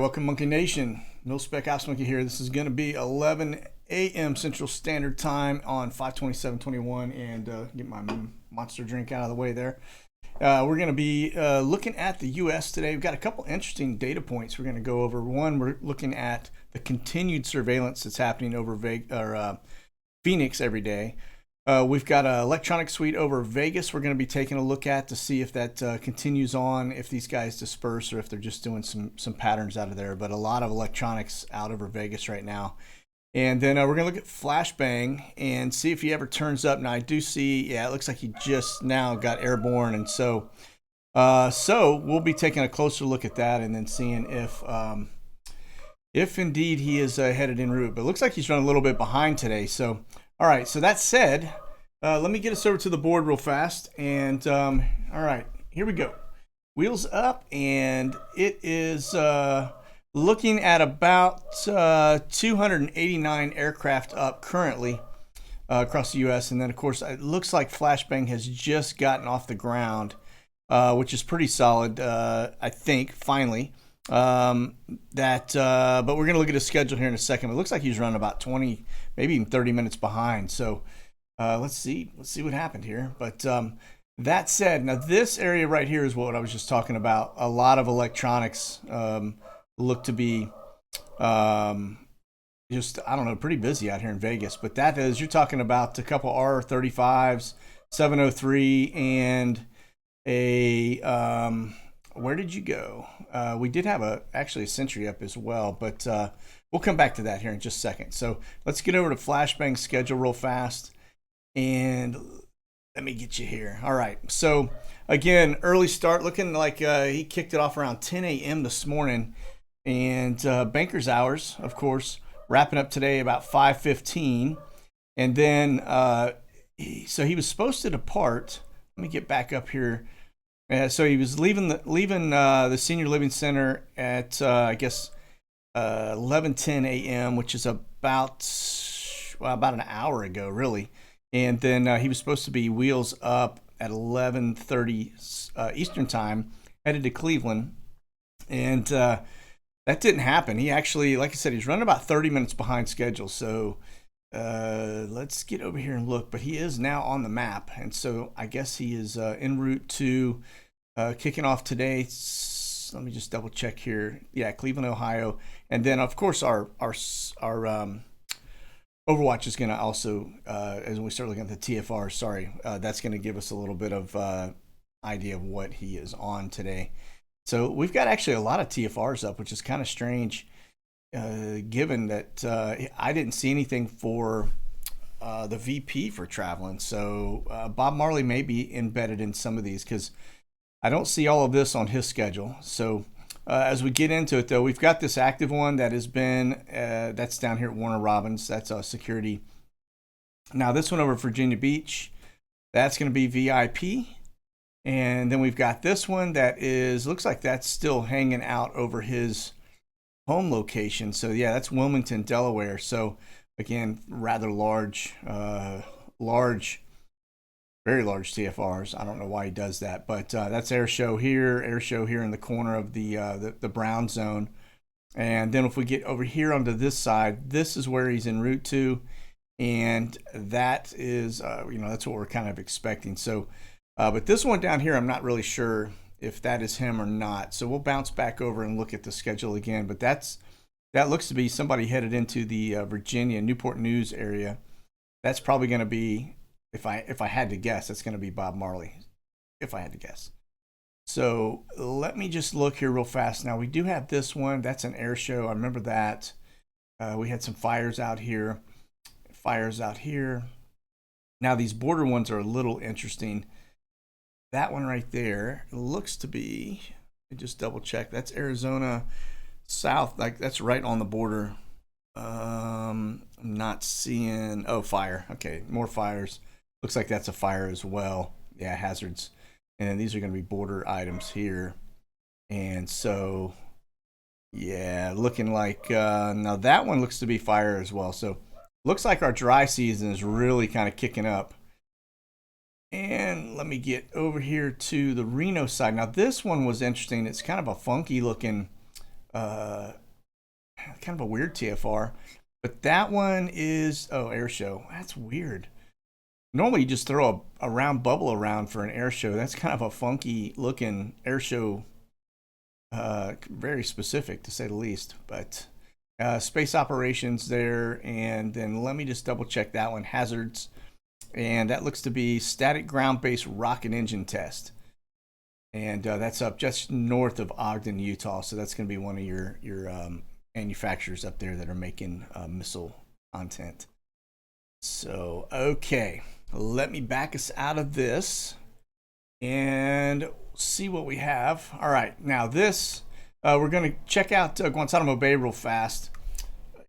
welcome Monkey Nation. Mil-Spec Ops Monkey here. This is going to be 11 a.m. Central Standard Time on 5/27/21, and get my monster drink out of the way there. We're going to be looking at the U.S. today. We've got a couple interesting data points we're going to go over. One, we're looking at the continued surveillance that's happening over Phoenix every day. We've got an electronic suite over Vegas we're going to be taking a look at to see if that continues on, if these guys disperse or if they're just doing some patterns out of there. But a lot of electronics out over Vegas right now. And then we're going to look at Flashbang and see if he ever turns up. Now, I do see, yeah, it looks like he just now got airborne. And so we'll be taking a closer look at that and then seeing if indeed he is headed en route. But it looks like he's running a little bit behind today. So, all right, so that said, let me get us over to the board real fast. And all right, here we go. Wheels up, and it is looking at about 289 aircraft up currently across the U.S. And then, of course, it looks like Flashbang has just gotten off the ground, which is pretty solid, I think, finally. But we're going to look at his schedule here in a second. It looks like he's running about 20, maybe even 30 minutes behind. So let's see what happened here. But that said, now this area right here is what I was just talking about. A lot of electronics look to be just, I don't know, pretty busy out here in Vegas. But that is, you're talking about a couple R35s, 703, and a where did you go? We did have actually a Sentry up as well, but we'll come back to that here in just a second. So let's get over to Flashbang schedule real fast, and let me get you here. All right. So again, early start, looking like he kicked it off around 10 a.m. this morning, and banker's hours, of course, wrapping up today about 5:15, and then so he was supposed to depart. Let me get back up here. So he was leaving the Senior Living Center at I guess 11:10 a.m., which is about an hour ago, really. And then he was supposed to be wheels up at 11:30 Eastern Time, headed to Cleveland, and that didn't happen. He actually, like I said, he's running about 30 minutes behind schedule. So let's get over here and look. But he is now on the map, and so I guess he is en route to kicking off today. Let me just double check here. Yeah, Cleveland, Ohio, and then of course our Overwatch is going to also, as we start looking at the TFR, that's going to give us a little bit of idea of what he is on today. So we've got actually a lot of TFRs up, which is kind of strange, given that I didn't see anything for the VP for traveling. So Bob Marley may be embedded in some of these because I don't see all of this on his schedule. So as we get into it, though, we've got this active one that has been, that's down here at Warner Robins. That's security. Now this one over at Virginia Beach, that's going to be VIP. And then we've got this one that looks like that's still hanging out over his home location. So yeah, that's Wilmington, Delaware. So again, rather large, very large TFRs. I don't know why he does that, but that's air show here in the corner of the brown zone. And then if we get over here onto this side, this is where he's en route to, and that is that's what we're kind of expecting. So but this one down here, I'm not really sure if that is him or not. So we'll bounce back over and look at the schedule again. But that looks to be somebody headed into the Virginia, Newport News area. That's probably going to be, if I had to guess, that's going to be Bob Marley, if I had to guess. So let me just look here real fast. Now we do have this one. That's an air show. I remember that. We had some fires out here. Now these border ones are a little interesting. That one right there looks to be, just double check, that's Arizona South, like that's right on the border. I'm not seeing, fire. Okay, more fires. Looks like that's a fire as well. Yeah, hazards. And these are going to be border items here. And so, yeah, looking like, now that one looks to be fire as well. So looks like our dry season is really kind of kicking up. And let me get over here to the Reno side. Now this one was interesting. It's kind of a funky looking uh, kind of a weird TFR. But that one is, oh, air show. That's weird. Normally you just throw a round bubble around for an air show. That's kind of a funky looking air show, very specific to say the least. But space operations there, and then let me just double check that one, hazards, and that looks to be static ground-based rocket engine test, and that's up just north of Ogden, Utah. So that's going to be one of your manufacturers up there that are making missile content. So okay, let me back us out of this and see what we have. All right, now this we're going to check out Guantanamo Bay real fast.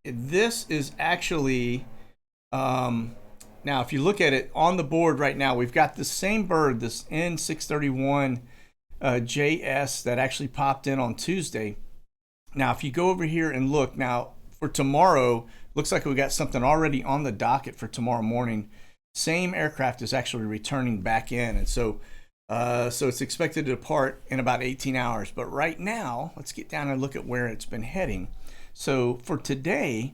This is actually now if you look at it on the board right now, we've got the same bird, this N631 JS that actually popped in on Tuesday. Now if you go over here and look now for tomorrow, looks like we got something already on the docket for tomorrow morning. Same aircraft is actually returning back in, and so it's expected to depart in about 18 hours. But right now, let's get down and look at where it's been heading. So for today,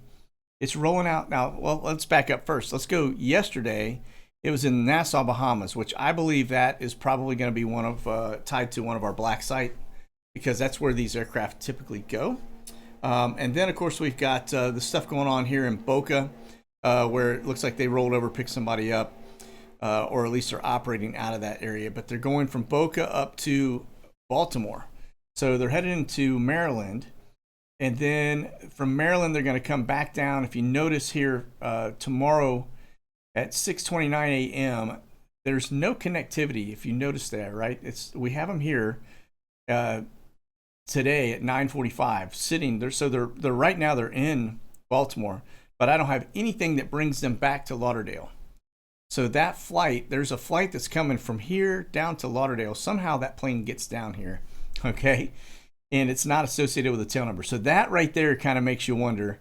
it's rolling out now. Well, let's back up first. Let's go yesterday. It was in Nassau, Bahamas, which I believe that is probably going to be one of tied to one of our black site, because that's where these aircraft typically go. And then, of course, we've got the stuff going on here in Boca, where it looks like they rolled over, picked somebody up, or at least they're operating out of that area. But they're going from Boca up to Baltimore. So they're headed into Maryland. And then from Maryland, they're going to come back down. If you notice here, tomorrow at 6:29 a.m., there's no connectivity. If you notice that, right? We have them here today at 9:45 sitting there. So they're right now they're in Baltimore, but I don't have anything that brings them back to Lauderdale. So that flight, there's a flight that's coming from here down to Lauderdale. Somehow that plane gets down here, okay? And it's not associated with a tail number. So that right there kind of makes you wonder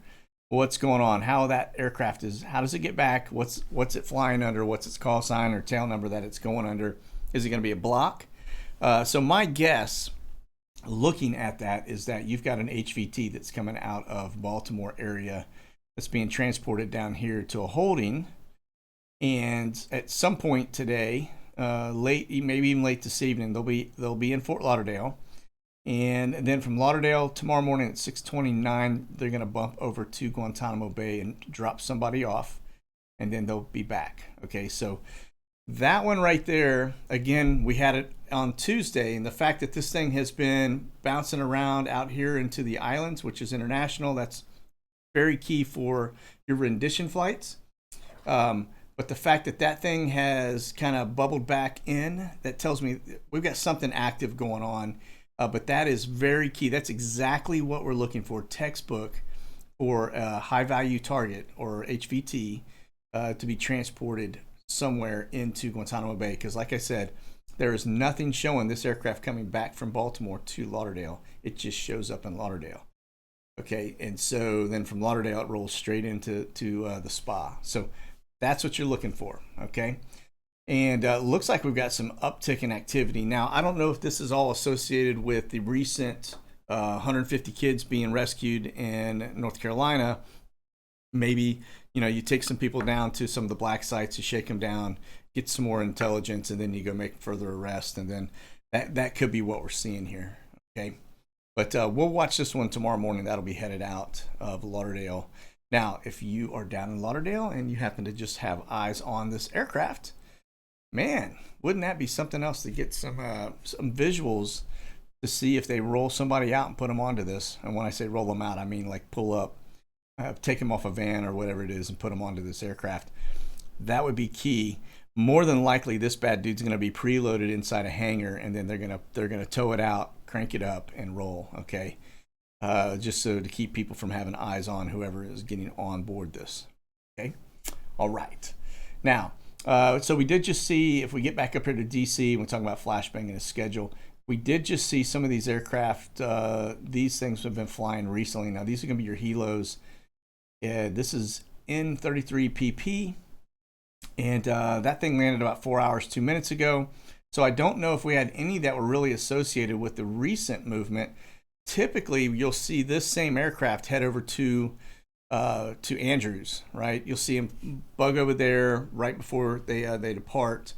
what's going on, how that aircraft is, how does it get back, what's it flying under, what's its call sign or tail number that it's going under. Is it going to be a block? So my guess, looking at that, is that you've got an HVT that's coming out of Baltimore area that's being transported down here to a holding, and at some point today, late, maybe even late this evening, they'll be in Fort Lauderdale. And then from Lauderdale tomorrow morning at 6:29, they're going to bump over to Guantanamo Bay and drop somebody off, and then they'll be back. Okay, so that one right there, again, we had it on Tuesday, and the fact that this thing has been bouncing around out here into the islands, which is international, that's very key for your rendition flights. But the fact that that thing has kind of bubbled back in, that tells me we've got something active going on. But that is very key. That's exactly what we're looking for, textbook, for a high value target or HVT to be transported somewhere into Guantanamo Bay. Because like I said, there is nothing showing this aircraft coming back from Baltimore to Lauderdale. It just shows up in Lauderdale. Okay, and so then from Lauderdale it rolls straight into the spa. So that's what you're looking for. Okay. And looks like we've got some uptick in activity. Now, I don't know if this is all associated with the recent 150 kids being rescued in North Carolina. Maybe, you take some people down to some of the black sites, you shake them down, get some more intelligence, and then you go make further arrests. And then that could be what we're seeing here. Okay. But we'll watch this one tomorrow morning. That'll be headed out of Lauderdale. Now, if you are down in Lauderdale and you happen to just have eyes on this aircraft, man, wouldn't that be something else to get some visuals to see if they roll somebody out and put them onto this? And when I say roll them out, I mean like pull up, take them off a van or whatever it is and put them onto this aircraft. That would be key. More than likely, this bad dude's going to be preloaded inside a hangar, and then they're gonna tow it out, crank it up, and roll. Okay, just so to keep people from having eyes on whoever is getting on board this. Okay, all right, now. So we did just see, if we get back up here to DC, we're talking about Flashbang and a schedule, we did just see some of these aircraft, these things have been flying recently. Now these are going to be your helos. This is N33PP, and that thing landed about 4 hours, 2 minutes ago. So I don't know if we had any that were really associated with the recent movement. typically you'll see this same aircraft head over to Andrews, right? You'll see him bug over there right before they depart.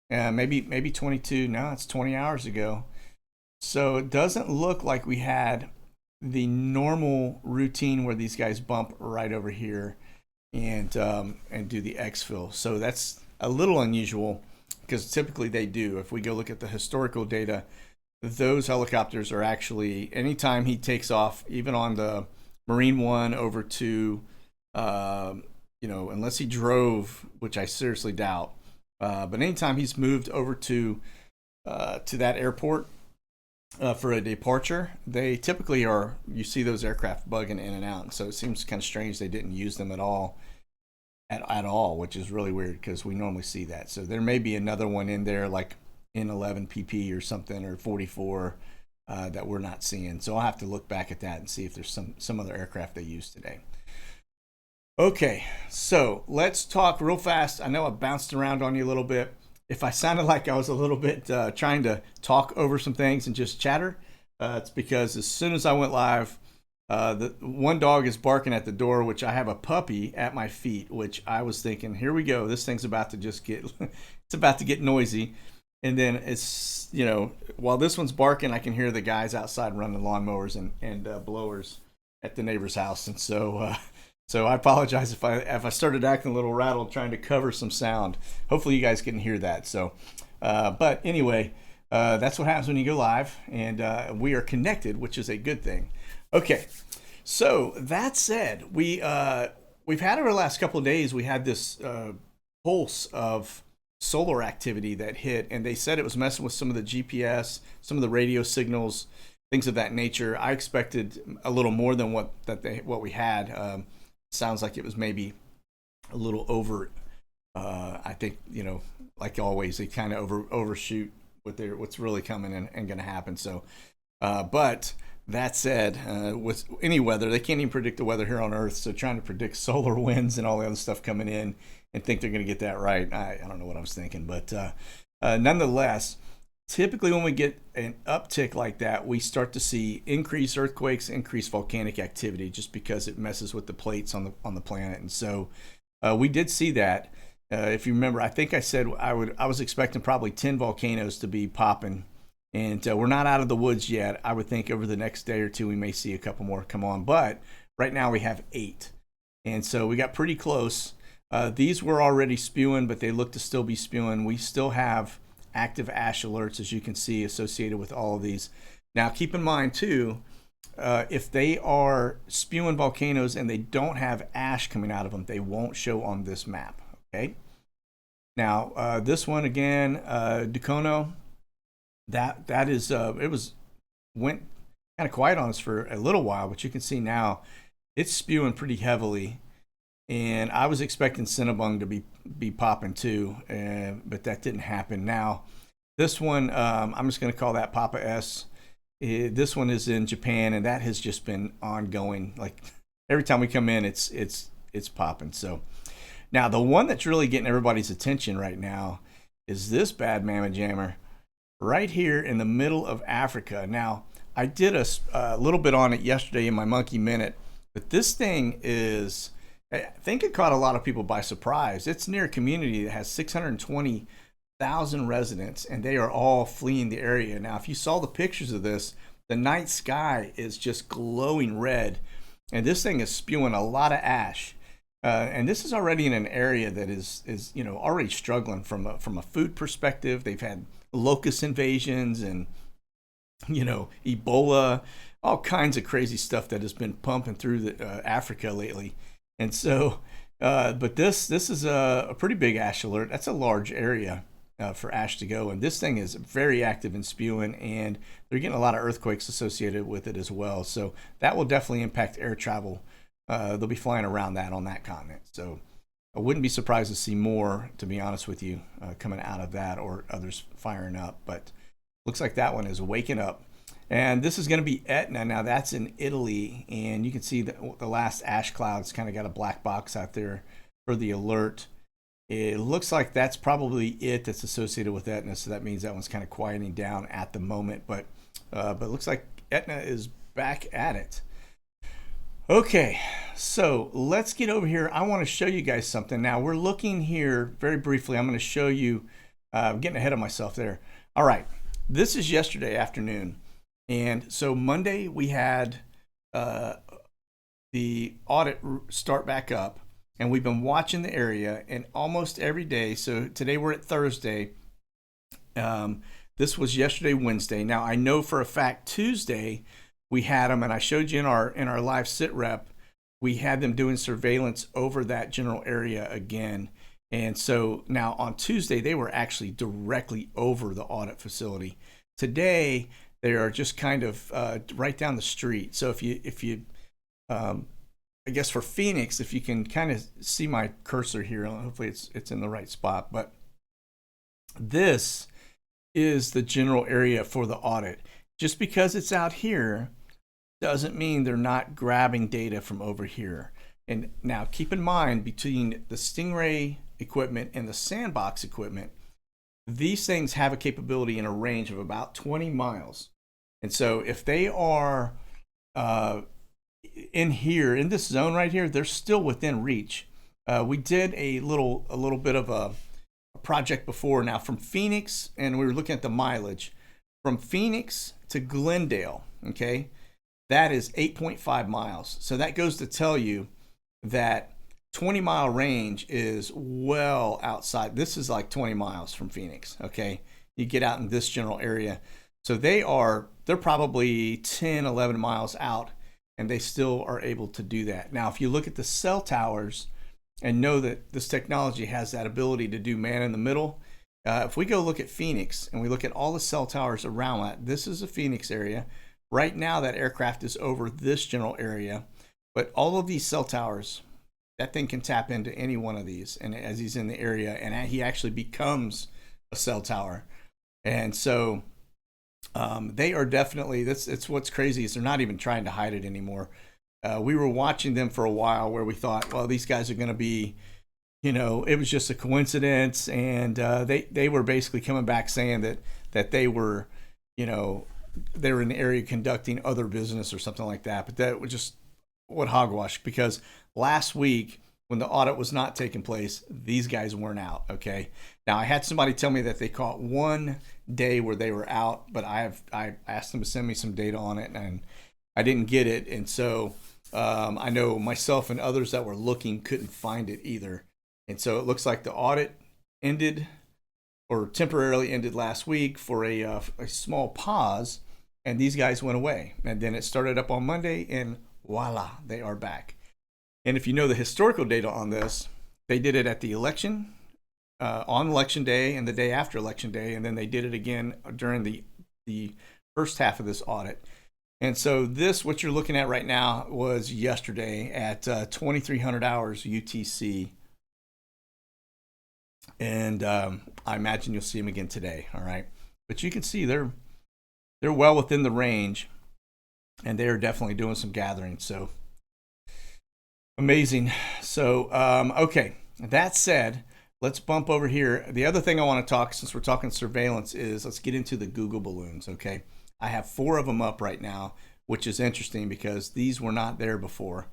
Maybe 22. No, it's 20 hours ago. So it doesn't look like we had the normal routine where these guys bump right over here and do the exfil. So that's a little unusual because typically they do. If we go look at the historical data, those helicopters are actually, anytime he takes off, even on the Marine One over to, unless he drove, which I seriously doubt, but anytime he's moved over to that airport for a departure, they typically are, you see those aircraft bugging in and out. So it seems kind of strange they didn't use them at all, which is really weird because we normally see that. So there may be another one in there like N11 PP or something, or 44 that we're not seeing. So I'll have to look back at that and see if there's some other aircraft they used today. Okay, so let's talk real fast. I know I bounced around on you a little bit. If I sounded like I was a little bit trying to talk over some things and just chatter, it's because as soon as I went live, the one dog is barking at the door, which I have a puppy at my feet, which I was thinking, here we go. This thing's about to just get, it's about to get noisy. And then it's, while this one's barking, I can hear the guys outside running lawnmowers and blowers at the neighbor's house. And so I apologize if I started acting a little rattled trying to cover some sound. Hopefully you guys can hear that. So, but anyway, that's what happens when you go live, and we are connected, which is a good thing. Okay, so that said, we've had over the last couple of days, we had this pulse of solar activity that hit, and they said it was messing with some of the GPS, some of the radio signals, things of that nature. I expected a little more than what we had. Sounds like it was maybe a little over. I think, like always, they kind of overshoot what's really coming and going to happen. So, but that said, with any weather, they can't even predict the weather here on Earth. So trying to predict solar winds and all the other stuff coming in and think they're going to get that right, I don't know what I was thinking. But nonetheless, typically when we get an uptick like that, we start to see increased earthquakes, increased volcanic activity, just because it messes with the plates on the planet. And so we did see that. If you remember, I think I said I was expecting probably 10 volcanoes to be popping, and we're not out of the woods yet. I would think over the next day or two we may see a couple more come on, but right now we have 8, and so we got pretty close. These were already spewing, but they look to still be spewing. We still have active ash alerts, as you can see, associated with all of these. Now, keep in mind, too, if they are spewing volcanoes and they don't have ash coming out of them, they won't show on this map, okay? Now, this one, again, Dukono, that is, went kind of quiet on us for a little while, but you can see now it's spewing pretty heavily. And I was expecting Cinnabung to be popping too, but that didn't happen. Now, this one, I'm just going to call that Papa S. This one is in Japan, and that has just been ongoing. Like every time we come in, it's popping. So now the one that's really getting everybody's attention right now is this bad mamma jammer right here in the middle of Africa. Now, I did a little bit on it yesterday in my Monkey Minute, but this thing is, I think it caught a lot of people by surprise. It's near a community that has 620,000 residents, and they are all fleeing the area. Now, if you saw the pictures of this, the night sky is just glowing red, and this thing is spewing a lot of ash. And this is already in an area that is already struggling from a food perspective. They've had locust invasions and Ebola, all kinds of crazy stuff that has been pumping through Africa lately. And so, but this is a pretty big ash alert. That's a large area for ash to go. And this thing is very active in spewing, and they're getting a lot of earthquakes associated with it as well. So that will definitely impact air travel. They'll be flying around that on that continent. So I wouldn't be surprised to see more, to be honest with you, coming out of that or others firing up. But looks like that one is waking up. And this is going to be Etna. Now, that's in Italy, and you can see the last ash clouds kind of got a black box out there for the alert. It looks like that's probably it that's associated with Etna, so that means that one's kind of quieting down at the moment. But it looks like Etna is back at it. Okay, so let's get over here. I want to show you guys something. Now we're looking here very briefly. I'm going to show you, I'm getting ahead of myself there. All right, this is yesterday afternoon. And so Monday we had the audit start back up, and we've been watching the area, and almost every day. So today we're at Thursday. This was yesterday, Wednesday. Now I know for a fact Tuesday we had them, and I showed you in our live SITREP, we had them doing surveillance over that general area again. And so now on Tuesday, they were actually directly over the audit facility. Today, they are just kind of right down the street. So if you I guess for Phoenix, if you can kind of see my cursor here, hopefully it's in the right spot, but this is the general area for the audit. Just because it's out here doesn't mean they're not grabbing data from over here. And now keep in mind, between the Stingray equipment and the Sandbox equipment, these things have a capability in a range of about 20 miles. And so if they are in here, in this zone right here, they're still within reach. We did a little bit of a project before now from Phoenix, and we were looking at the mileage from Phoenix to Glendale. Okay, that is 8.5 miles. So that goes to tell you that 20-mile range is well outside. This is like 20 miles from Phoenix. Okay, you get out in this general area. So they're probably 10, 11 miles out, and they still are able to do that. Now, if you look at the cell towers and know that this technology has that ability to do man in the middle, if we go look at Phoenix and we look at all the cell towers around that, this is a Phoenix area. Right now, that aircraft is over this general area, but all of these cell towers, that thing can tap into any one of these, and as he's in the area, and he actually becomes a cell tower. And so they are definitely, it's what's crazy is they're not even trying to hide it anymore. We were watching them for a while where we thought, well, these guys are going to be, it was just a coincidence, and they were basically coming back saying that they were, they were in the area conducting other business or something like that. But that was just what hogwash, because last week when the audit was not taking place, these guys weren't out. Okay. Now I had somebody tell me that they caught one day where they were out, but I asked them to send me some data on it, and I didn't get it. And so I know myself and others that were looking couldn't find it either. And so it looks like the audit ended, or temporarily ended, last week for a small pause, and these guys went away. And then it started up on Monday, and voila, they are back. And if you know the historical data on this, they did it at the election, on election day and the day after election day, and then they did it again during the first half of this audit. And so this, what you're looking at right now, was yesterday at 2300 hours UTC. And I imagine you'll see them again today. All right. But you can see they're well within the range, and they are definitely doing some gathering. So amazing. So, okay. That said, let's bump over here. The other thing I want to talk, since we're talking surveillance, is let's get into the Google balloons. Okay. I have 4 of them up right now, which is interesting because these were not there before.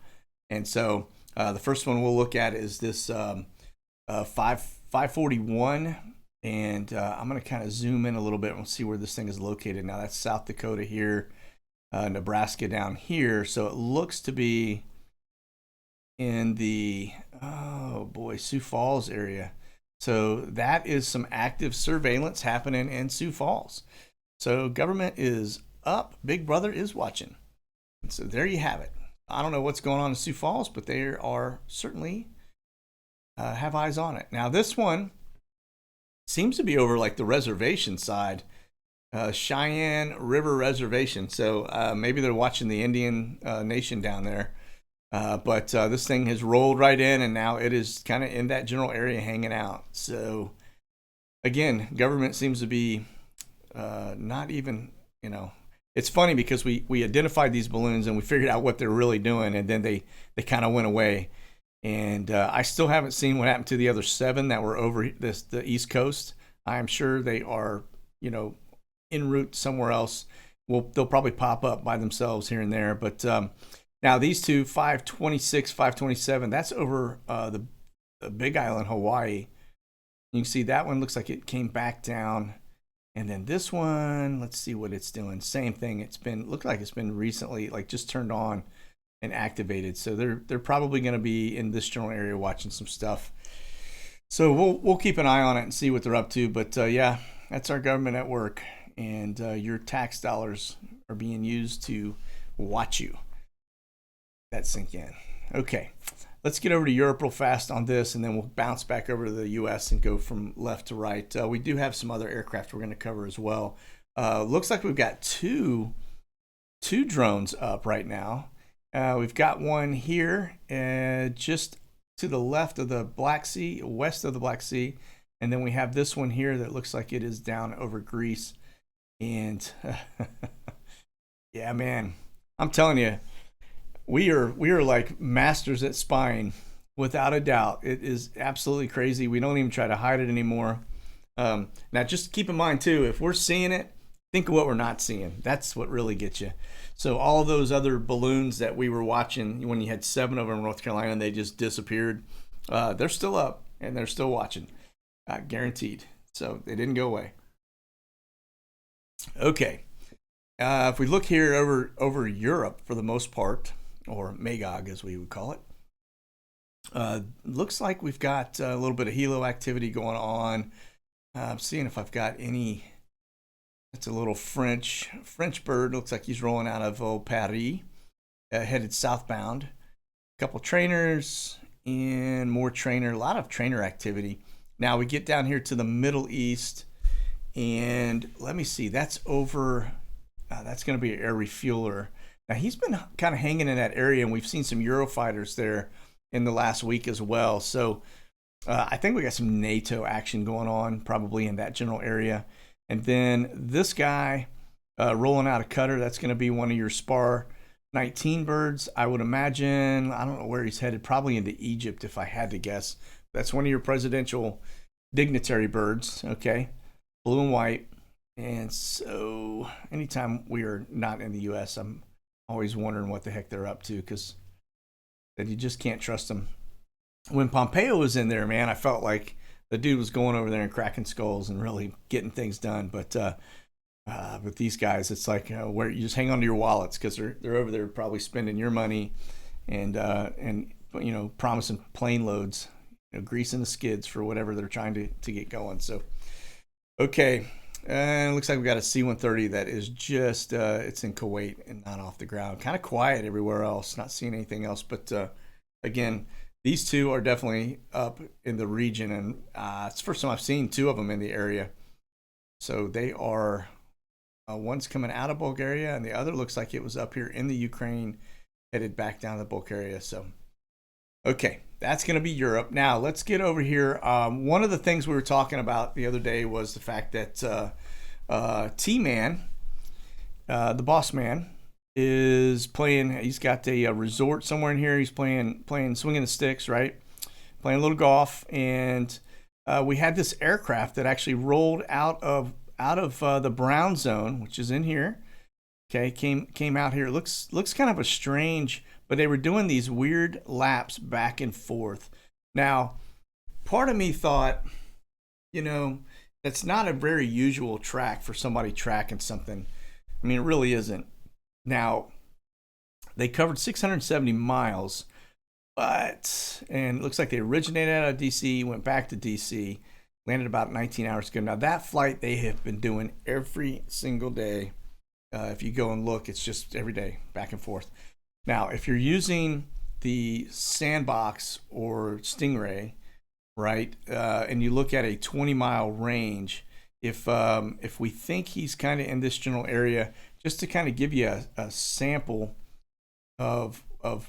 And so the first one we'll look at is this 541, and I'm going to kind of zoom in a little bit and see where this thing is located. Now that's South Dakota here, Nebraska down here. So it looks to be in the, oh boy, Sioux Falls area. So that is some active surveillance happening in Sioux Falls. So government is up, Big Brother is watching. And so there you have it. I don't know what's going on in Sioux Falls, but they are certainly have eyes on it. Now this one seems to be over like the reservation side, Cheyenne River Reservation. So maybe they're watching the Indian Nation down there. But this thing has rolled right in, and now it is kind of in that general area hanging out. So again, government seems to be not even, it's funny because we identified these balloons and we figured out what they're really doing, and then they kind of went away. And I still haven't seen what happened to the other 7 that were over the East Coast. I'm sure they are, en route somewhere else. they'll probably pop up by themselves here and there. But now these two, 526, 527, that's over the Big Island, Hawaii. You can see that one looks like it came back down. And then this one, let's see what it's doing. Same thing. Looked like it's been recently, like just turned on and activated. So they're probably going to be in this general area watching some stuff. So we'll keep an eye on it and see what they're up to. But yeah, that's our government at work, and your tax dollars are being used to watch you. That sink in. Okay, let's get over to Europe real fast on this, and then we'll bounce back over to the U.S. and go from left to right. We do have some other aircraft we're going to cover as well. Looks like we've got two drones up right now. We've got one here just to the left of the Black Sea, west of the Black Sea, and then we have this one here that looks like it is down over Greece. And yeah, man, I'm telling you, we are like masters at spying, without a doubt. It is absolutely crazy. We don't even try to hide it anymore. Now, just keep in mind too, if we're seeing it, think of what we're not seeing. That's what really gets you. So all of those other balloons that we were watching when you had 7 of them in North Carolina and they just disappeared, they're still up and they're still watching, guaranteed. So they didn't go away. Okay, if we look here over Europe for the most part, or Magog as we would call it, looks like we've got a little bit of helo activity going on. I'm seeing if I've got any. That's a little French bird. Looks like he's rolling out of Paris, headed southbound. A couple trainers and more trainer. A lot of trainer activity. Now we get down here to the Middle East, and let me see. That's over. That's going to be an air refueler. Now he's been kind of hanging in that area, and we've seen some Eurofighters there in the last week as well. So I think we got some NATO action going on, probably in that general area. And then this guy rolling out a cutter, that's going to be one of your Spar 19 birds, I would imagine. I don't know where he's headed, probably into Egypt if I had to guess. That's one of your presidential dignitary birds, okay? Blue and white. And so anytime we are not in the U.S., I'm always wondering what the heck they're up to, because you just can't trust them. When Pompeo was in there, man, I felt like the dude was going over there and cracking skulls and really getting things done. But with these guys, it's like where you just hang on to your wallets, because they're over there probably spending your money and promising plane loads, greasing the skids for whatever they're trying to get going. So okay, and it looks like we've got a C-130 that is just it's in Kuwait and not off the ground. Kind of quiet everywhere else. Not seeing anything else, but again. These two are definitely up in the region, and it's the first time I've seen 2 of them in the area. So they are, one's coming out of Bulgaria, and the other looks like it was up here in the Ukraine, headed back down to Bulgaria. So, okay, that's going to be Europe. Now, let's get over here. One of the things we were talking about the other day was the fact that T-Man, the boss man, is playing. He's got a resort somewhere in here. He's playing swinging the sticks, right? Playing a little golf, and we had this aircraft that actually rolled out of the brown zone, which is in here. Okay, came out here. Looks kind of a strange, but they were doing these weird laps back and forth. Now, part of me thought, that's not a very usual track for somebody tracking something. I mean, it really isn't. Now, they covered 670 miles, and it looks like they originated out of DC, went back to DC, landed about 19 hours ago. Now, that flight they have been doing every single day. If you go and look, it's just every day, back and forth. Now, if you're using the Sandbox or Stingray, right, and you look at a 20-mile range, if we think he's kind of in this general area, just to kind of give you a sample of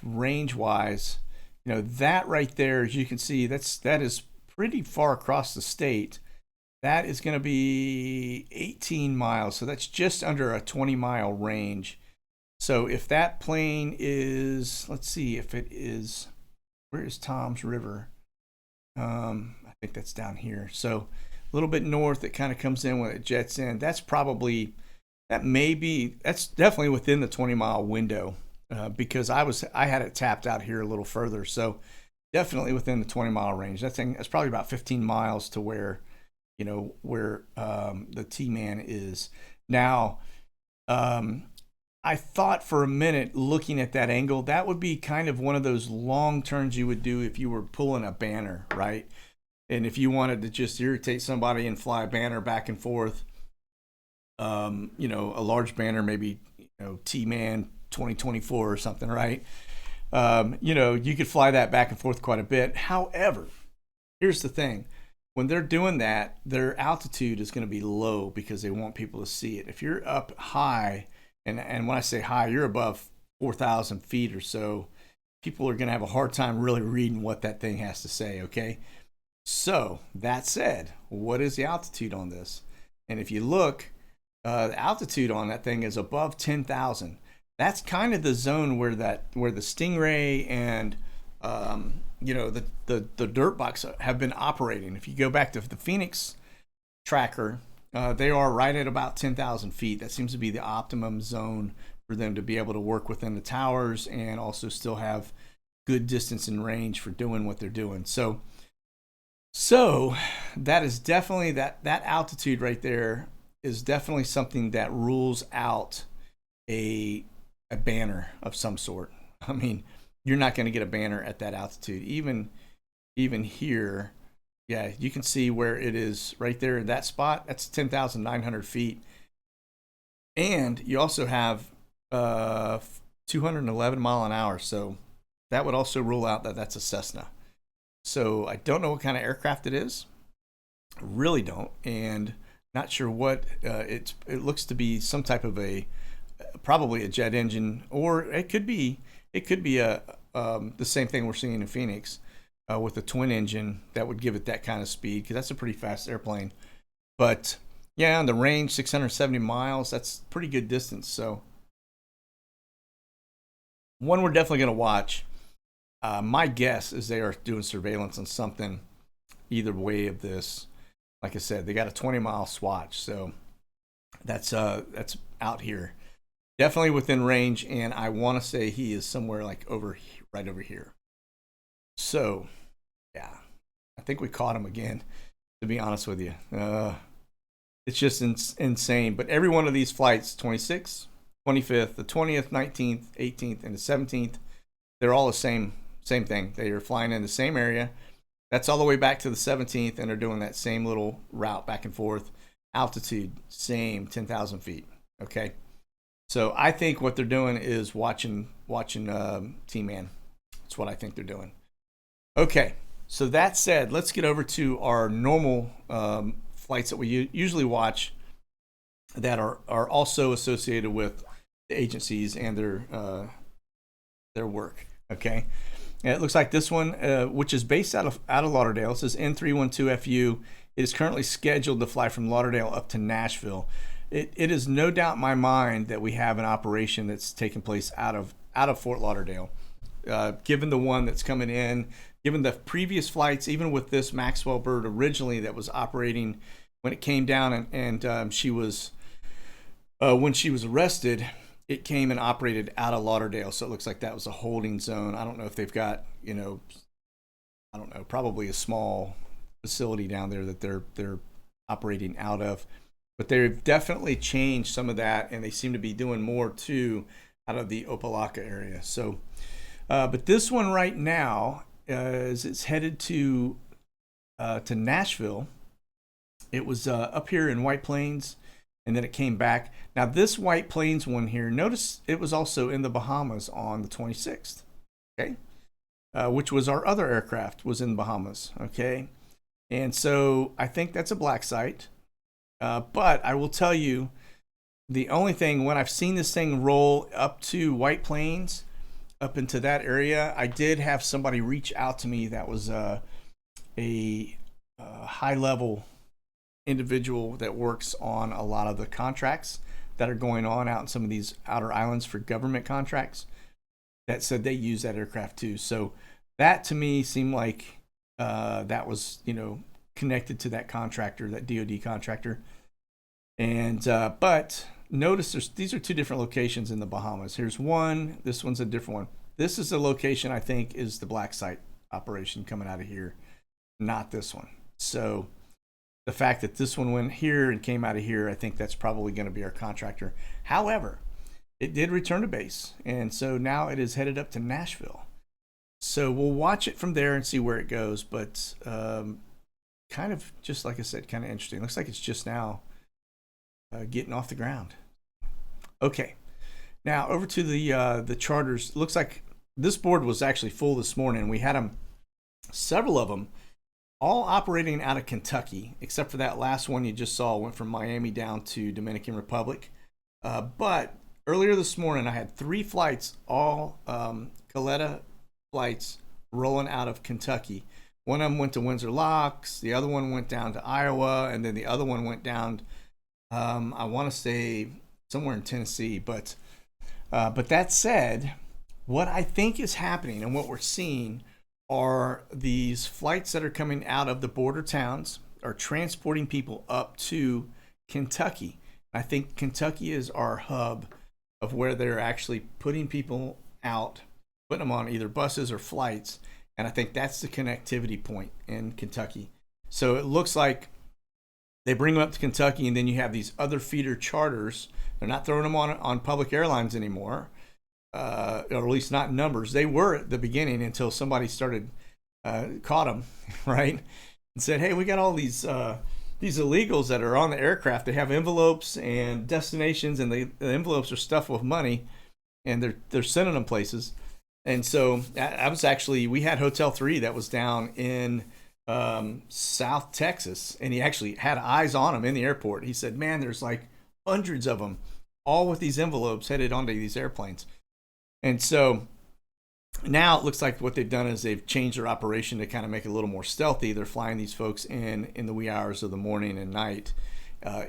range-wise, that right there, as you can see, that is pretty far across the state. That is going to be 18 miles, so that's just under a 20-mile range. So if that plane is, let's see if it is, where is Tom's River? I think that's down here. So a little bit north, it kind of comes in when it jets in. That's probably that's definitely within the 20-mile window, because I had it tapped out here a little further. So definitely within the 20-mile range. That's probably about 15 miles to where, where the T-Man is. Now, I thought for a minute, looking at that angle, that would be kind of one of those long turns you would do if you were pulling a banner, right? And if you wanted to just irritate somebody and fly a banner back and forth, a large banner, maybe, T-Man 2024 or something, right? You could fly that back and forth quite a bit. However, here's the thing. When they're doing that, their altitude is going to be low because they want people to see it. If you're up high, and when I say high, you're above 4,000 feet or so, people are going to have a hard time really reading what that thing has to say, okay? So, that said, what is the altitude on this? And if you look, the altitude on that thing is above 10,000. That's kind of the zone where the Stingray and the dirt box have been operating. If you go back to the Phoenix tracker, they are right at about 10,000 feet. That seems to be the optimum zone for them to be able to work within the towers and also still have good distance and range for doing what they're doing. So that is definitely that altitude right there is definitely something that rules out a banner of some sort. I mean, you're not going to get a banner at that altitude. Even here, yeah, you can see where it is right there in that spot. That's 10,900 feet. And you also have 211 mile an hour. So that would also rule out that that's a Cessna. So I don't know what kind of aircraft it is. I really don't. And not sure what it looks to be. Some type of probably a jet engine, or it could be the same thing we're seeing in Phoenix with a twin engine that would give it that kind of speed, because that's a pretty fast airplane. But yeah, on the range, 670 miles, that's pretty good distance. So one we're definitely going to watch. My guess is they are doing surveillance on something either way of this. Like I said, they got a 20-mile swatch, so that's out here, definitely within range. And I want to say he is somewhere like right over here. So yeah, I think we caught him again, to be honest with you. It's just insane. But every one of these flights, 26th, 25th, the 20th, 19th, 18th, and the 17th, they're all the same thing. They are flying in the same area. That's all the way back to the 17th, and they're doing that same little route back and forth. Altitude, same, 10,000 feet. Okay, so I think what they're doing is watching T-Man. That's what I think they're doing. Okay, so that said, let's get over to our normal flights that we usually watch that are also associated with the agencies and their work. Okay. And it looks like this one, which is based out of Lauderdale, says N312FU. It is currently scheduled to fly from Lauderdale up to Nashville. It is no doubt in my mind that we have an operation that's taking place out of Fort Lauderdale. Given the one that's coming in, given the previous flights, even with this Maxwell bird originally that was operating when it came down, and she was when she was arrested, it came and operated out of Lauderdale. So it looks like that was a holding zone. I don't know if they've got, probably a small facility down there that they're operating out of. But they've definitely changed some of that, and they seem to be doing more too out of the Opelika area. So, but this one right now it's headed to Nashville. It was up here in White Plains, and then it came back. Now this White Plains one here, notice it was also in the Bahamas on the 26th, okay? Which was our other aircraft, was in the Bahamas, okay? And so I think that's a black site. But I will tell you, the only thing, when I've seen this thing roll up to White Plains, up into that area, I did have somebody reach out to me that was a high-level individual that works on a lot of the contracts that are going on out in some of these outer islands for government contracts, that said they use that aircraft too. So that to me seemed like that was, connected to that contractor, that DoD contractor. And but notice these are two different locations in the Bahamas. Here's one. This one's a different one. This is the location I think is the black site operation coming out of here, not this one. So the fact that this one went here and came out of here, I think that's probably going to be our contractor. However, it did return to base, and so now it is headed up to Nashville. So we'll watch it from there and see where it goes. But kind of, just like I said, kind of interesting. Looks like it's just now getting off the ground. Okay, now over to the charters. Looks like this board was actually full this morning. We had them, several of them, all operating out of Kentucky, except for that last one you just saw went from Miami down to Dominican Republic. But earlier this morning, I had 3 flights, all Caleta flights, rolling out of Kentucky. One of them went to Windsor Locks, the other one went down to Iowa, and then the other one went down, I want to say somewhere in Tennessee. But that said, what I think is happening and what we're seeing are these flights that are coming out of the border towns are transporting people up to Kentucky. I think Kentucky is our hub of where they're actually putting people out, putting them on either buses or flights. And I think that's the connectivity point in Kentucky. So it looks like they bring them up to Kentucky, and then you have these other feeder charters. They're not throwing them on public airlines anymore. Or at least not in numbers. They were at the beginning until somebody started caught them, right, and said, "Hey, we got all these illegals that are on the aircraft. They have envelopes and destinations, and the envelopes are stuffed with money, and they're sending them places." And so I was actually, we had Hotel 3 that was down in South Texas, and he actually had eyes on them in the airport. He said, "Man, there's like hundreds of them, all with these envelopes headed onto these airplanes." And so now it looks like what they've done is they've changed their operation to kind of make it a little more stealthy. They're flying these folks in the wee hours of the morning and night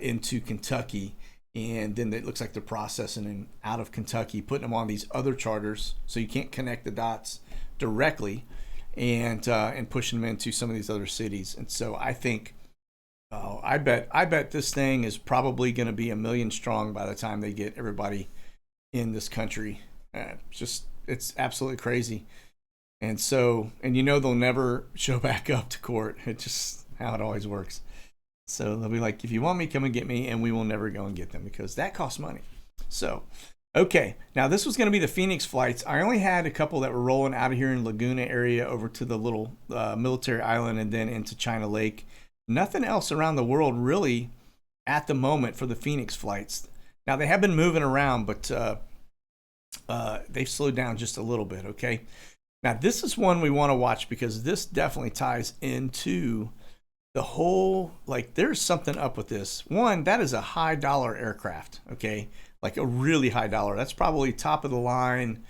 into Kentucky. And then it looks like they're processing them out of Kentucky, putting them on these other charters so you can't connect the dots directly, and pushing them into some of these other cities. And so I think, I bet this thing is probably going to be 1 million strong by the time they get everybody in this country. It's absolutely crazy. And so, and they'll never show back up to court. It's just how it always works. So they'll be like, "If you want me, come and get me," and we will never go and get them because that costs money. So, okay, now this was going to be the Phoenix flights. I only had a couple that were rolling out of here in Laguna area over to the little military island and then into China Lake. Nothing else around the world really at the moment for the Phoenix flights. Now they have been moving around, but they've slowed down just a little bit. Okay, now this is one we want to watch because this definitely ties into the whole, like, there's something up with this. One, that is a high dollar aircraft. Okay, like a really high dollar. That's probably top of the line.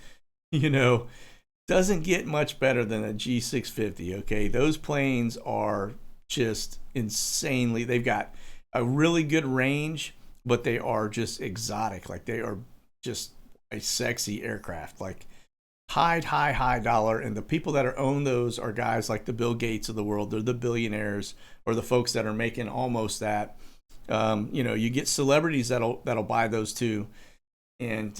Doesn't get much better than a G650. Okay, those planes are just insanely, they've got a really good range, but they are just exotic. Like, they are just a sexy aircraft, like high dollar. And the people that own those are guys like the Bill Gates of the world. They're the billionaires, or the folks that are making almost that. You get celebrities that'll buy those too, and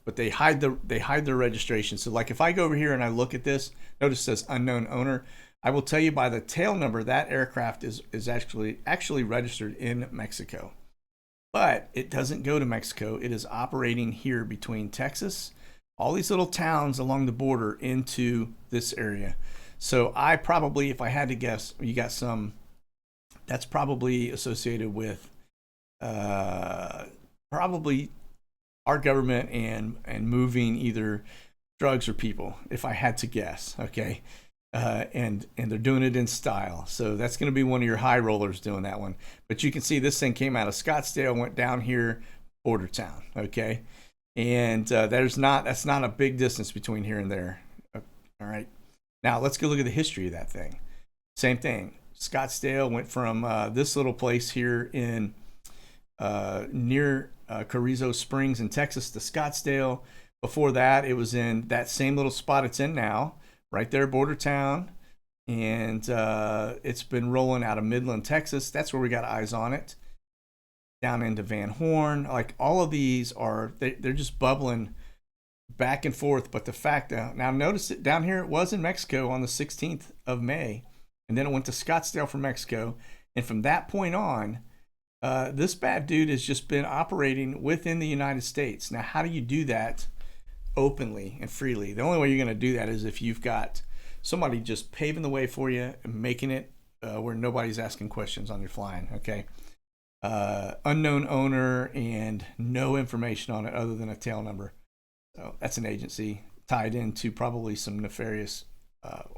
but they hide their registration. So like if I go over here and I look at this, notice it says unknown owner. I will tell you by the tail number that aircraft is actually registered in Mexico. But it doesn't go to Mexico. It is operating here between Texas, all these little towns along the border, into this area. So I probably, if I had to guess, you got some, that's probably associated with probably our government and moving either drugs or people, if I had to guess. Okay. And they're doing it in style. So that's going to be one of your high rollers doing that one. But you can see this thing came out of Scottsdale, went down here, border town. Okay. And that's not a big distance between here and there. All right. Now let's go look at the history of that thing. Same thing. Scottsdale went from this little place here in near Carrizo Springs in Texas to Scottsdale. Before that, it was in that same little spot it's in now, right there, border town. And it's been rolling out of Midland, Texas. That's where we got eyes on it. down into Van Horn. Like all of these are, they're just bubbling back and forth. But the fact that, now notice it down here, it was in Mexico on the 16th of May. And then it went to Scottsdale from Mexico. And from that point on, this bad dude has just been operating within the United States. Now, how do you do that openly and freely? The only way you're going to do that is if you've got somebody just paving the way for you and making it where nobody's asking questions on your flying, okay? Unknown owner and no information on it other than a tail number. So that's an agency tied into probably some nefarious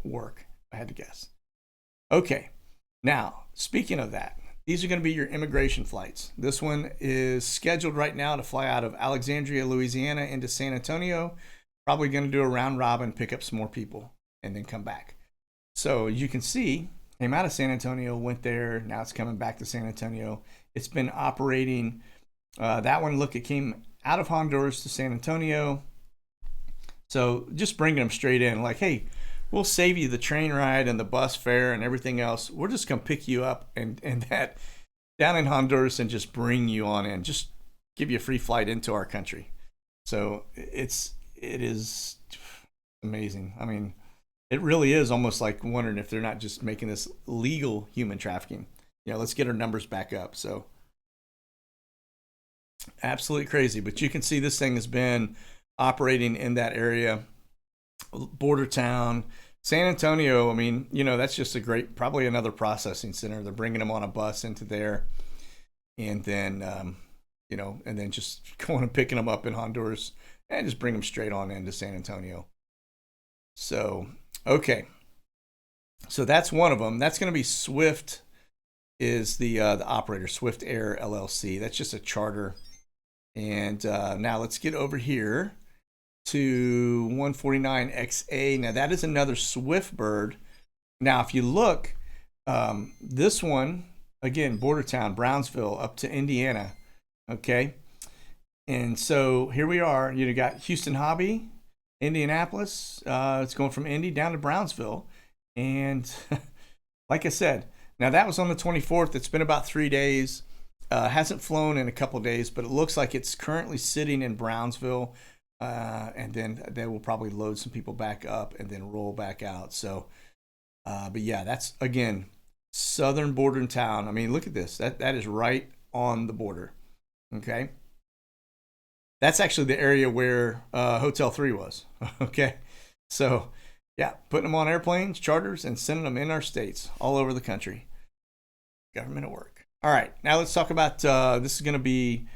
work, if I had to guess. Okay, now, speaking of that, these are going to be your immigration flights. This one is scheduled right now to fly out of Alexandria, Louisiana into San Antonio. Probably going to do a round robin, pick up some more people, and then come back. So you can see, came out of San Antonio, went there. Now it's coming back to San Antonio. It's been operating. That one, look, it came out of Honduras to San Antonio. So just bringing them straight in, like, hey, we'll save you the train ride and the bus fare and everything else. We're just going to pick you up and that down in Honduras and just bring you on in. Just give you a free flight into our country. So it is amazing. I mean, it really is almost like wondering if they're not just making this legal human trafficking. You know, let's get our numbers back up. So absolutely crazy. But you can see this thing has been operating in that area. Border town, San Antonio. I mean, you know, that's just a great, probably another processing center. They're bringing them on a bus into there, and then, you know, and then just going and picking them up in Honduras and just bring them straight on into San Antonio. So, okay. So that's one of them. That's going to be Swift, is the operator, Swift Air LLC. That's just a charter. And now let's get over here to 149XA. Now that is another Swift bird. Now if you look, this one, again, border town, Brownsville up to Indiana, okay? And so here we are. You got Houston Hobby, Indianapolis. It's going from Indy down to Brownsville. And like I said, now that was on the 24th. It's been about 3 days. Hasn't flown in a couple days, but it looks like it's currently sitting in Brownsville. And then they will probably load some people back up and then roll back out. So, but yeah, that's, again, southern border town. I mean, look at this. That is right on the border. Okay. That's actually the area where Hotel 3 was. Okay. So, yeah, putting them on airplanes, charters, and sending them in our states all over the country. Government at work. All right. Now let's talk about this is going to be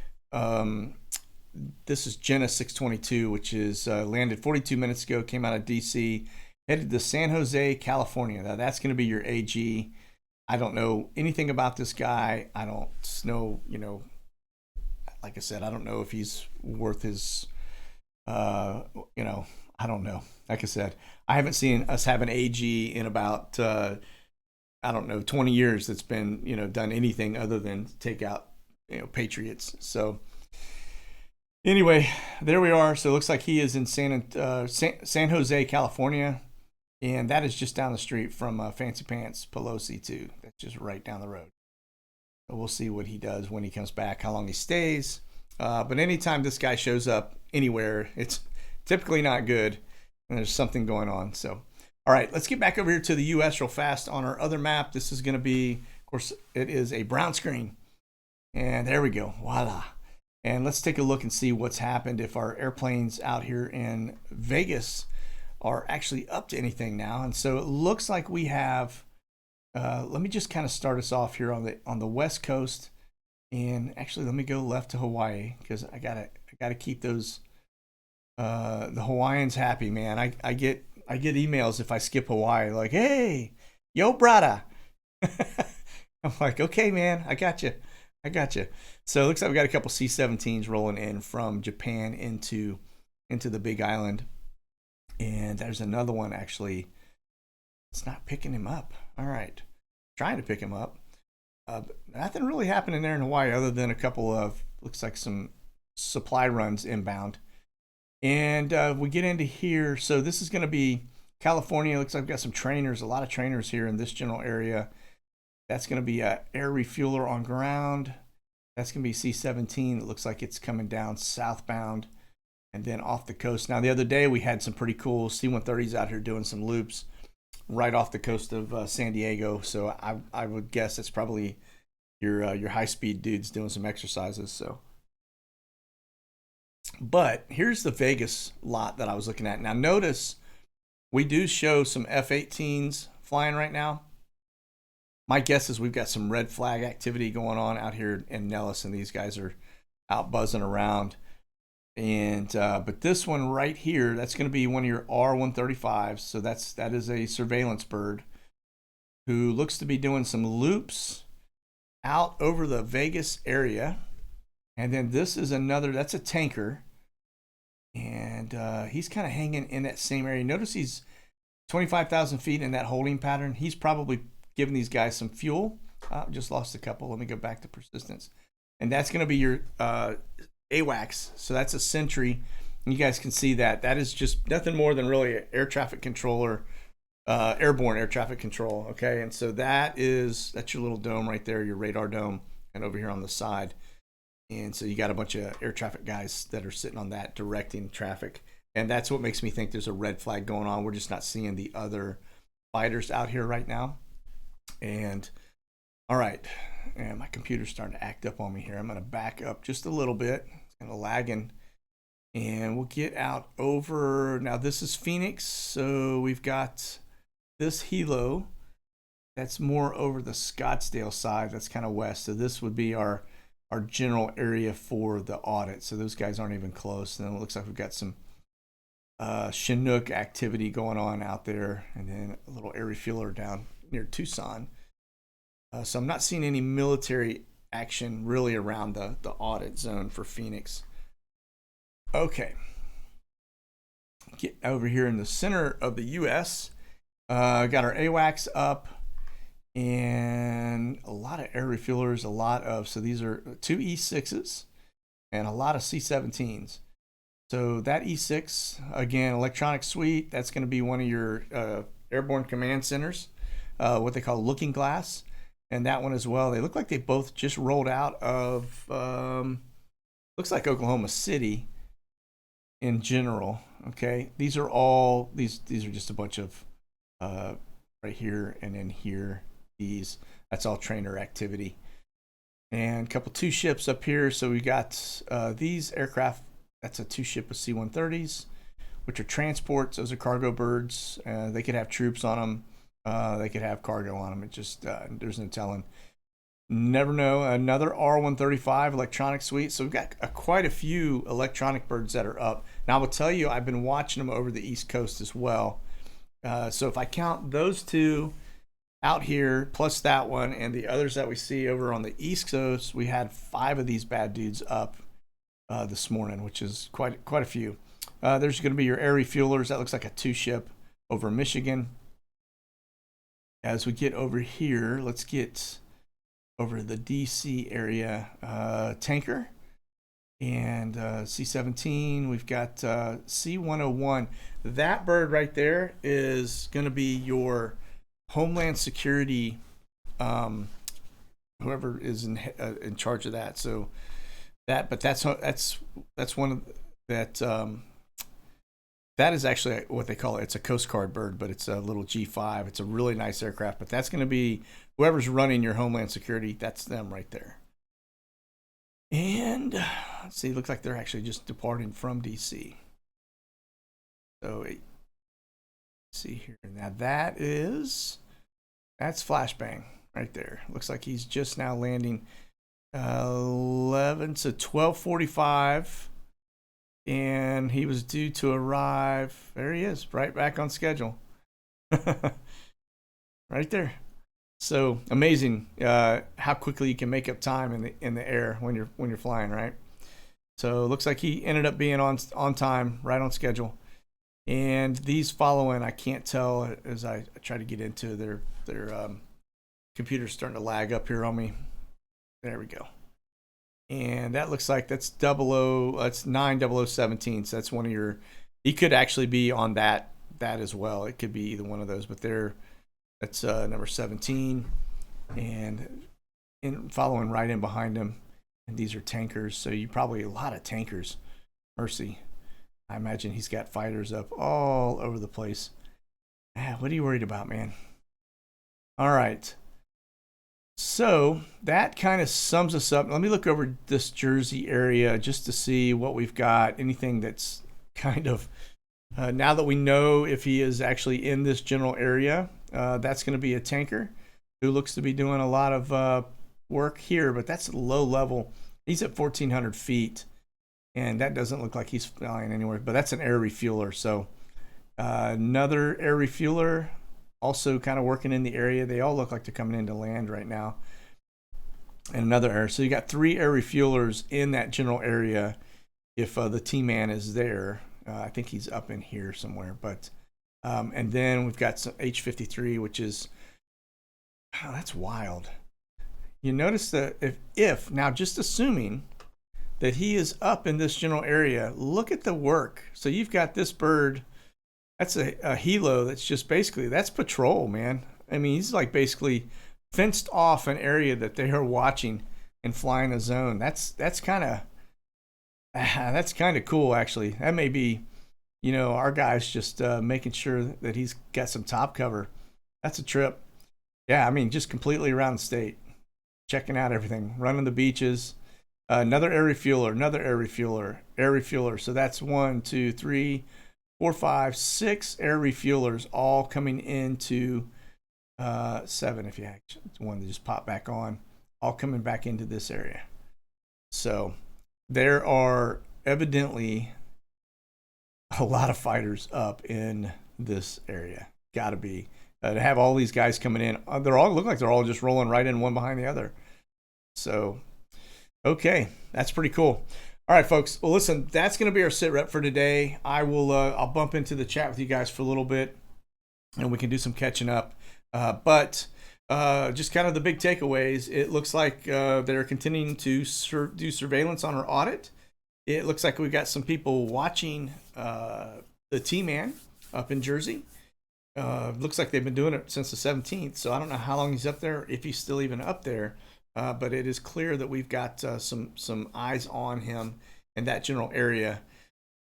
this is Jenna 622, which is landed 42 minutes ago, came out of DC, headed to San Jose, California. Now that's going to be your AG. I don't know anything about this guy. I don't know, you know, like I said, I don't know if he's worth his, you know, I don't know. Like I said, I haven't seen us have an AG in about, I don't know, 20 years that's been, you know, done anything other than take out, you know, patriots. So anyway, there we are. So it looks like he is in San Jose, California. And that is just down the street from Fancy Pants Pelosi, too. That's just right down the road. So we'll see what he does when he comes back, how long he stays. But anytime this guy shows up anywhere, it's typically not good. And there's something going on. So, all right, let's get back over here to the U.S. real fast on our other map. This is going to be, of course, it is a brown screen. And there we go. Voila. And let's take a look and see what's happened if our airplanes out here in Vegas are actually up to anything now. And so it looks like we have, let me just kind of start us off here on the West Coast. And actually, let me go left to Hawaii, because I gotta keep those the Hawaiians happy, man. I get emails if I skip Hawaii, like, hey, yo, brada. I'm like, okay, man, I got you. So it looks like we got a couple C-17s rolling in from Japan into the Big Island. And there's another one, actually. It's not picking him up. All right. Trying to pick him up. Nothing really happening there in Hawaii other than a couple of, looks like some supply runs inbound. And we get into here. So this is going to be California. Looks like we've got some trainers, a lot of trainers here in this general area. That's going to be a air refueler on ground. That's going to be C-17. It looks like it's coming down southbound and then off the coast. Now, the other day we had some pretty cool C-130s out here doing some loops right off the coast of San Diego. So I would guess it's probably your high-speed dudes doing some exercises. So, but here's the Vegas lot that I was looking at. Now, notice we do show some F-18s flying right now. My guess is we've got some red flag activity going on out here in Nellis, and these guys are out buzzing around. And but this one right here, that's going to be one of your R-135s. So that is a surveillance bird who looks to be doing some loops out over the Vegas area. And then this is another, that's a tanker. And he's kind of hanging in that same area. Notice he's 25,000 feet in that holding pattern. He's probably giving these guys some fuel. Just lost a couple. Let me go back to persistence. And that's going to be your AWACS. So that's a Sentry. And you guys can see that. That is just nothing more than really an air traffic controller, airborne air traffic control. Okay. And so that's your little dome right there, your radar dome, and over here on the side. And so you got a bunch of air traffic guys that are sitting on that directing traffic. And that's what makes me think there's a red flag going on. We're just not seeing the other fighters out here right now. And all right, and my computer's starting to act up on me here. I'm going to back up just a little bit. It's kind of lagging. And we'll get out over, now this is Phoenix. So we've got this helo. That's more over the Scottsdale side. That's kind of west. So this would be our general area for the audit. So those guys aren't even close. And then it looks like we've got some Chinook activity going on out there. And then a little air refueler down near Tucson. So I'm not seeing any military action really around the audit zone for Phoenix. Okay. Get over here in the center of the U.S. Got our AWACS up and a lot of air refuelers, so these are 2 E6s and a lot of C-17s. So that E6, again, electronic suite, that's going to be one of your airborne command centers, what they call looking glass. And that one as well. They look like they both just rolled out of, looks like Oklahoma City in general. Okay, these are just a bunch of right here and in here. That's all trainer activity. And a couple 2 ships up here. So we got these aircraft. That's a 2 ship of C-130s, which are transports. Those are cargo birds. They could have troops on them. They could have cargo on them. It just there's no telling. Never know. Another R-135 electronic suite. So we've got quite a few electronic birds that are up. Now I will tell you, I've been watching them over the East Coast as well. So if I count those 2 out here, plus that one, and the others that we see over on the East Coast, we had 5 of these bad dudes up this morning, which is quite a few. There's going to be your air refuelers. That looks like a 2 ship over Michigan. As we get over here, let's get over the DC area. Tanker and C-17. We've got C-101. That bird right there is going to be your Homeland Security, whoever is in charge of that. So that's one of that. That is actually what they call it. It's a Coast Guard bird, but it's a little G5. It's a really nice aircraft, but that's going to be whoever's running your Homeland Security. That's them right there. And let's see, it looks like they're actually just departing from DC. So let's see here. Now that's Flashbang right there. Looks like he's just now landing 11 to 12:45. And he was due to arrive. There he is, right back on schedule. Right there. So amazing how quickly you can make up time in the air when you're flying, right? So it looks like he ended up being on time, right on schedule. And these following, I can't tell as I try to get into their computer's starting to lag up here on me. There we go. And that looks like that's 90017. So that's one of your, he could actually be on that as well. It could be either one of those, but that's number 17 and following right in behind him. And these are tankers, so you probably a lot of tankers. Mercy. I imagine he's got fighters up all over the place. What are you worried about, man? All right. So that kind of sums us up. Let me look over this Jersey area just to see what we've got. Anything that's kind of, now that we know if he is actually in this general area, that's going to be a tanker who looks to be doing a lot of work here, but that's low level. He's at 1,400 feet, and that doesn't look like he's flying anywhere, but that's an air refueler. So another air refueler also kind of working in the area. They all look like they're coming into land right now. And another air. So you got 3 air refuelers in that general area if the T-Man is there. I think he's up in here somewhere. But and then we've got some H-53, which is, oh, that's wild. You notice that if now just assuming that he is up in this general area, look at the work. So you've got this bird. That's a helo that's just basically, that's patrol, man. I mean, he's like basically fenced off an area that they are watching and flying a zone. That's kind of cool, actually. That may be, you know, our guys just making sure that he's got some top cover. That's a trip. Yeah, I mean, just completely around the state, checking out everything, running the beaches. Another air refueler, another air refueler. So that's 1, 2, 3, 4, 5, 6 air refuelers all coming into 7 if you actually one to just pop back on, all coming back into this area. So there are evidently a lot of fighters up in this area. Got to be to have all these guys coming in. They're all look like they're all just rolling right in one behind the other. So okay, that's pretty cool. All right, folks. Well, listen, that's going to be our sit rep for today. I will I'll bump into the chat with you guys for a little bit, and we can do some catching up. But just kind of the big takeaways. It looks like they're continuing to do surveillance on our audit. It looks like we've got some people watching the T-Man up in Jersey. Looks like they've been doing it since the 17th, so I don't know how long he's up there, if he's still even up there. But it is clear that we've got some eyes on him in that general area,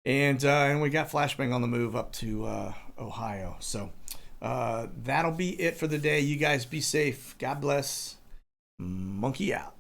and we got Flashbang on the move up to Ohio. So that'll be it for the day. You guys be safe. God bless. Monkey out.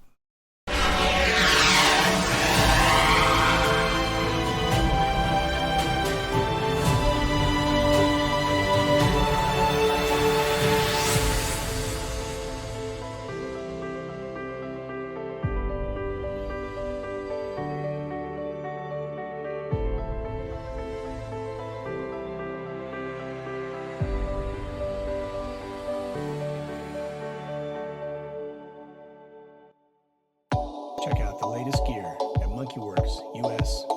Check out the latest gear at Monkey Werx US.